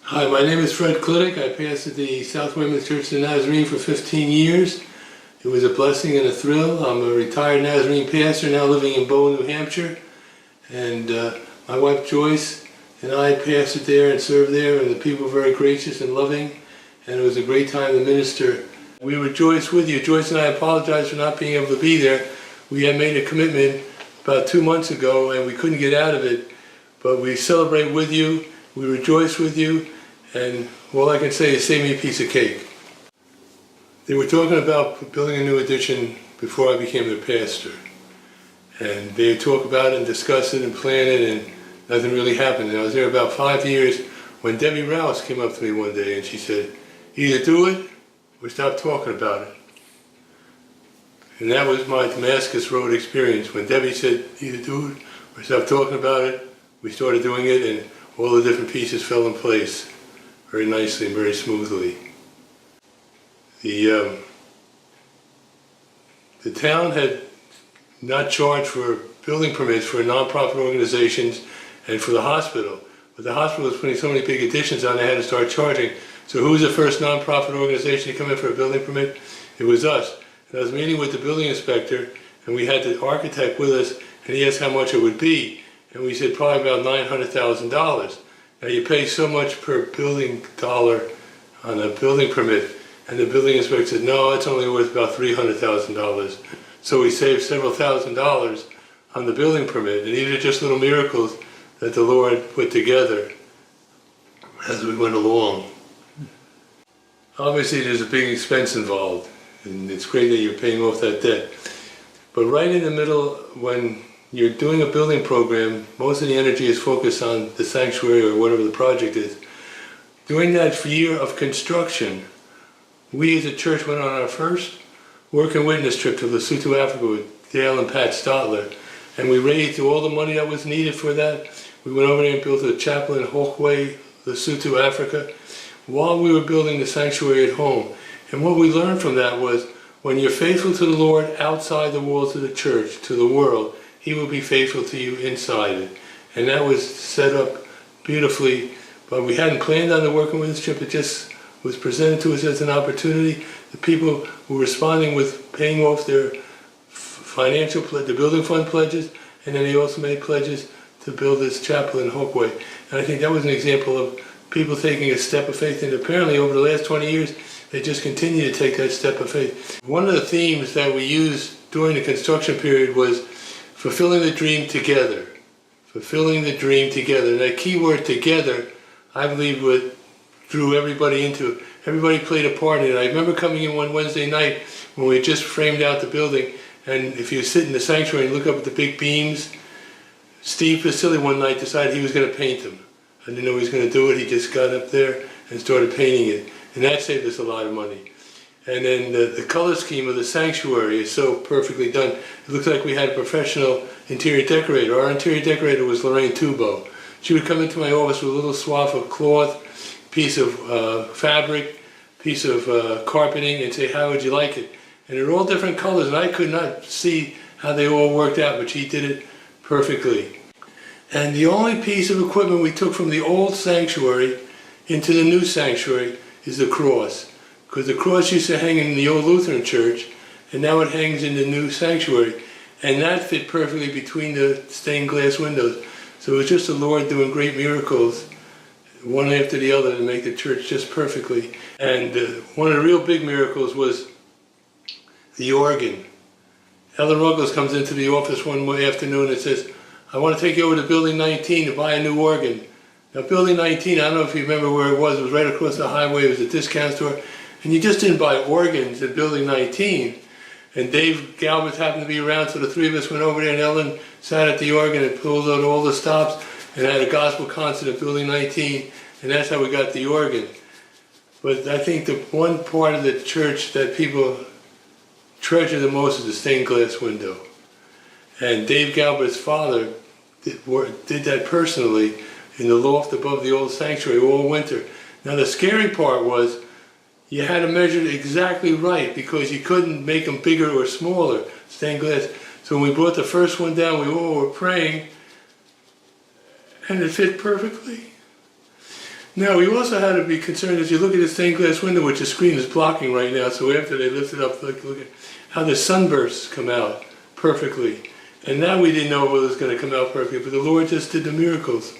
Hi, my name is Fred Klittich. I pastored the South Weymouth Church of the Nazarene for 15 years. It was a blessing and a thrill. I'm a retired Nazarene pastor now living in Bow, New Hampshire. And my wife Joyce and I pastored there and served there, and the people were very gracious and loving, and it was a great time to minister. We rejoice with you. Joyce and I apologize for not being able to be there. We had made a commitment about 2 months ago and we couldn't get out of it, but we celebrate with you, we rejoice with you, and all I can say is save me a piece of cake. They were talking about building a new addition before I became their pastor. And they would talk about it and discuss it and plan it, and nothing really happened. And I was there about 5 years when Debbie Rouse came up to me one day and she said, either do it or stop talking about it. And that was my Damascus Road experience. When Debbie said either do it or stop talking about it, we started doing it, and all the different pieces fell in place very nicely and very smoothly. The town had not charged for building permits for nonprofit organizations and for the hospital. But the hospital was putting so many big additions on, they had to start charging. So who was the first nonprofit organization to come in for a building permit? It was us. And I was meeting with the building inspector, and we had the architect with us, and he asked how much it would be. And we said probably about $900,000. Now you pay so much per building dollar on a building permit. And the building inspector said, no, it's only worth about $300,000. So we saved several $1,000s on the building permit. And these are just little miracles that the Lord put together as we went along. Obviously there's a big expense involved, and it's great that you're paying off that debt. But right in the middle, when you're doing a building program, most of the energy is focused on the sanctuary or whatever the project is. During that year of construction, we as a church went on our first work and witness trip to Lesotho, Africa with Dale and Pat Stotler, and we raised all the money that was needed for that. We went over there and built a chapel in Hawkway, Lesotho, Africa, while we were building the sanctuary at home. And what we learned from that was, when you're faithful to the Lord outside the walls of the church, to the world, He will be faithful to you inside it. And that was set up beautifully, but we hadn't planned on the work and witness trip. It just was presented to us as an opportunity. The people were responding with paying off their financial, the building fund pledges, and then they also made pledges to build this chapel in Hawkway. And I think that was an example of people taking a step of faith, and apparently over the last 20 years, they just continue to take that step of faith. One of the themes that we used during the construction period was fulfilling the dream together. Fulfilling the dream together. And that key word together, I believe, what drew everybody into it. Everybody played a part in it. I remember coming in one Wednesday night when we just framed out the building, and if you sit in the sanctuary and look up at the big beams, Steve Vasili one night decided he was going to paint them. I didn't know he was going to do it. He just got up there and started painting it. And that saved us a lot of money. And then the color scheme of the sanctuary is so perfectly done. It looks like we had a professional interior decorator. Our interior decorator was Lorraine Tubo. She would come into my office with a little swath of cloth, piece of fabric, piece of carpeting, and say, how would you like it? And they're all different colors, and I could not see how they all worked out, but she did it perfectly. And the only piece of equipment we took from the old sanctuary into the new sanctuary is the cross. Because the cross used to hang in the old Lutheran church, and now it hangs in the new sanctuary. And that fit perfectly between the stained glass windows. So it was just the Lord doing great miracles, one after the other, to make the church just perfectly. And one of the real big miracles was the organ. Ellen Ruggles comes into the office one afternoon and says, I want to take you over to Building 19 to buy a new organ. Now Building 19, I don't know if you remember where it was right across the highway. It was a discount store. And you just didn't buy organs at Building 19. And Dave Galbraith happened to be around, so the three of us went over there, and Ellen sat at the organ and pulled out all the stops and had a gospel concert at Building 19, and that's how we got the organ. But I think the one part of the church that people treasure the most is the stained glass window. And Dave Galbraith's father did that personally in the loft above the old sanctuary all winter. Now the scary part was you had to measure it exactly right, because you couldn't make them bigger or smaller, stained glass. So when we brought the first one down, we all were praying, and it fit perfectly. Now, we also had to be concerned as you look at the stained glass window, which the screen is blocking right now, so after they lift it up, look at how the sunbursts come out perfectly. And now we didn't know whether it was going to come out perfectly, but the Lord just did the miracles.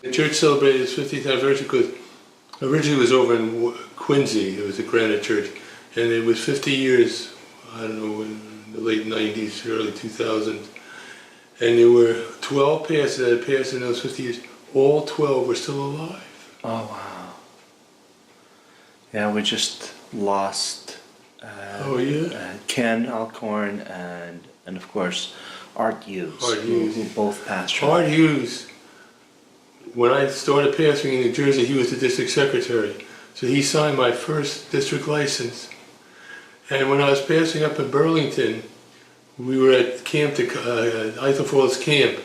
The church celebrated its 50th anniversary because originally it was over in Quincy. It was a Granite Church. And it was 50 years, I don't know, in the late 90s, early 2000s. And there were 12 pastors that had passed in those 50 years. All 12 were still alive. Oh, wow. Yeah, we just lost Ken Alcorn and of course, Art Hughes, who both pastored. Art Hughes, when I started pastoring in New Jersey, he was the district secretary. So he signed my first district license. And when I was pastoring up in Burlington, we were at Eiffel Falls Camp,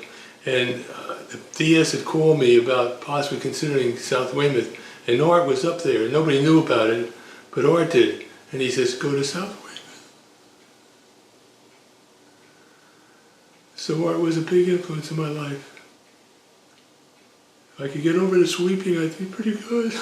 and the DS had called me about possibly considering South Weymouth, and Art was up there. Nobody knew about it, but Art did. And he says, go to South Weymouth. So Art was a big influence in my life. If I could get over the sweeping, I'd be pretty good.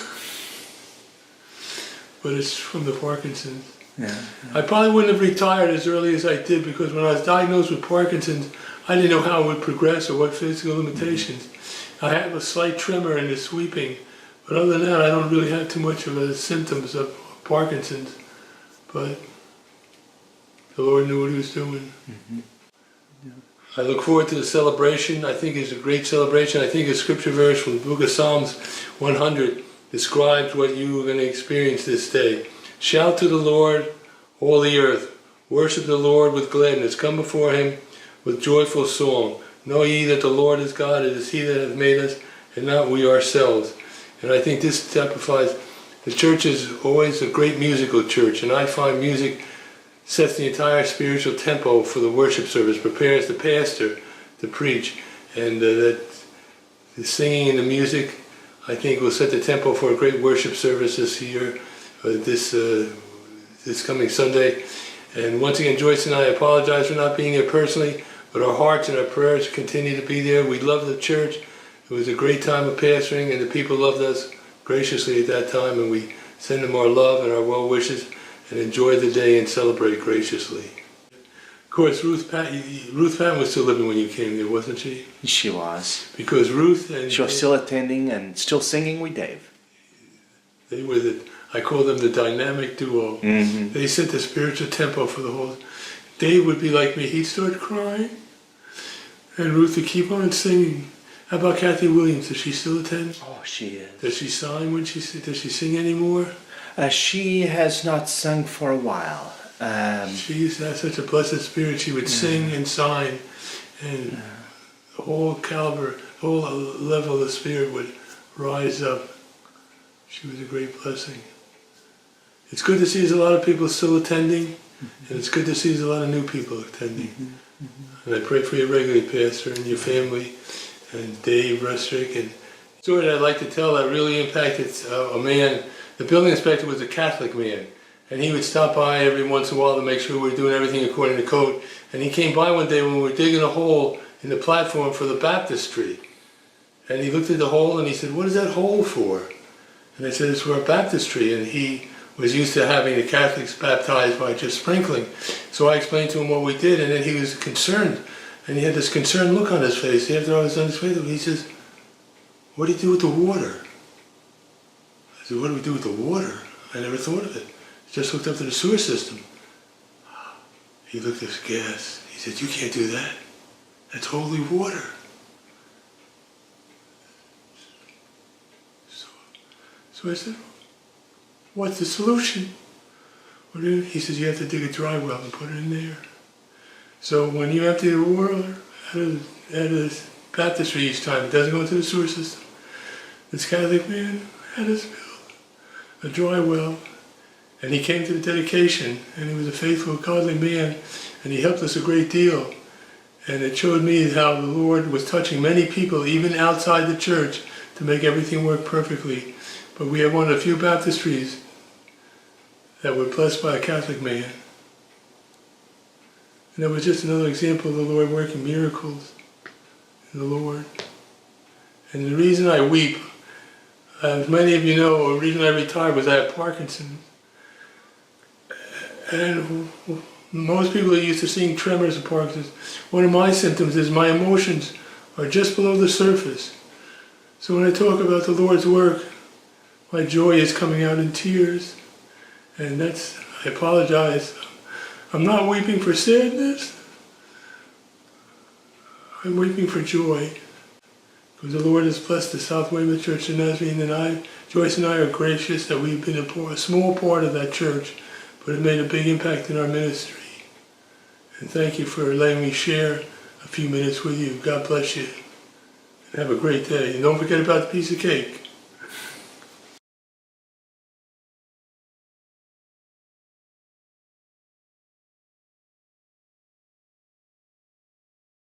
But it's from the Parkinson's. Yeah. I probably wouldn't have retired as early as I did, because when I was diagnosed with Parkinson's, I didn't know how it would progress or what physical limitations. I have a slight tremor in the sweeping, but other than that, I don't really have too much of the symptoms of Parkinson's. But the Lord knew what He was doing. Mm-hmm. Yeah. I look forward to the celebration. I think it's a great celebration. I think a scripture verse from the book of Psalms 100 describes what you are going to experience this day. Shout to the Lord, all the earth. Worship the Lord with gladness. Come before Him with joyful song. Know ye that the Lord is God. It is He that hath made us, and not we ourselves. And I think this typifies, the church is always a great musical church, and I find music sets the entire spiritual tempo for the worship service, prepares the pastor to preach, and that the singing and the music, I think, will set the tempo for a great worship service this year, this coming Sunday. And once again, Joyce and I apologize for not being here personally, but our hearts and our prayers continue to be there. We love the church. It was a great time of pastoring, and the people loved us graciously at that time, and we send them our love and our well wishes, and enjoy the day and celebrate graciously. Of course, Ruth Patton was still living when you came there, wasn't she? She was. Because Ruth and she was still attending and still singing with Dave. They were I call them the dynamic duo. Mm-hmm. They set the spiritual tempo for the whole. Dave would be like me, he'd start crying, and Ruth would keep on singing. How about Kathy Williams? Does she still attend? Oh, she is. Does she sign when does she sing anymore? She has not sung for a while. She used to have such a blessed spirit. She would sing and sign, and the whole caliber, the whole level of the spirit would rise up. She was a great blessing. It's good to see there's a lot of people still attending, and it's good to see there's a lot of new people attending. And I pray for you regularly, Pastor, and your family, and Dave Rustrick. And the story that I'd like to tell that really impacted a man. The building inspector was a Catholic man, and he would stop by every once in a while to make sure we were doing everything according to code. And he came by one day when we were digging a hole in the platform for the baptistry. And he looked at the hole and he said, "What is that hole for?" And I said, "It's for a baptistry." And he was used to having the Catholics baptized by just sprinkling. So I explained to him what we did, and then he was concerned. And he had this concerned look on his face. After I was done explaining, he says, "What do you do with the water?" I said, "What do we do with the water?" I never thought of it. Just hooked up to the sewer system. He looked at his gas. He said, "You can't do that. That's holy water." So I said, "What's the solution?" He says, "You have to dig a dry well and put it in there. So when you empty the water out of this baptistry each time, it doesn't go into the sewer system." This Catholic man had us build a dry well, and he came to the dedication, and he was a faithful, godly man, and he helped us a great deal. And it showed me how the Lord was touching many people, even outside the church, to make everything work perfectly. But we have one of the few baptistries that were blessed by a Catholic man. And that was just another example of the Lord working miracles in the Lord. And the reason I weep, As many of you know, the reason I retired was I had Parkinson's. And most people are used to seeing tremors of Parkinson's. One of my symptoms is my emotions are just below the surface. So when I talk about the Lord's work, my joy is coming out in tears. And I apologize. I'm not weeping for sadness. I'm weeping for joy. Because the Lord has blessed the South Weymouth Church in Nazarene, and Joyce and I are gracious that we've been a small part of that church, but it made a big impact in our ministry. And thank you for letting me share a few minutes with you. God bless you. And have a great day. And don't forget about the piece of cake.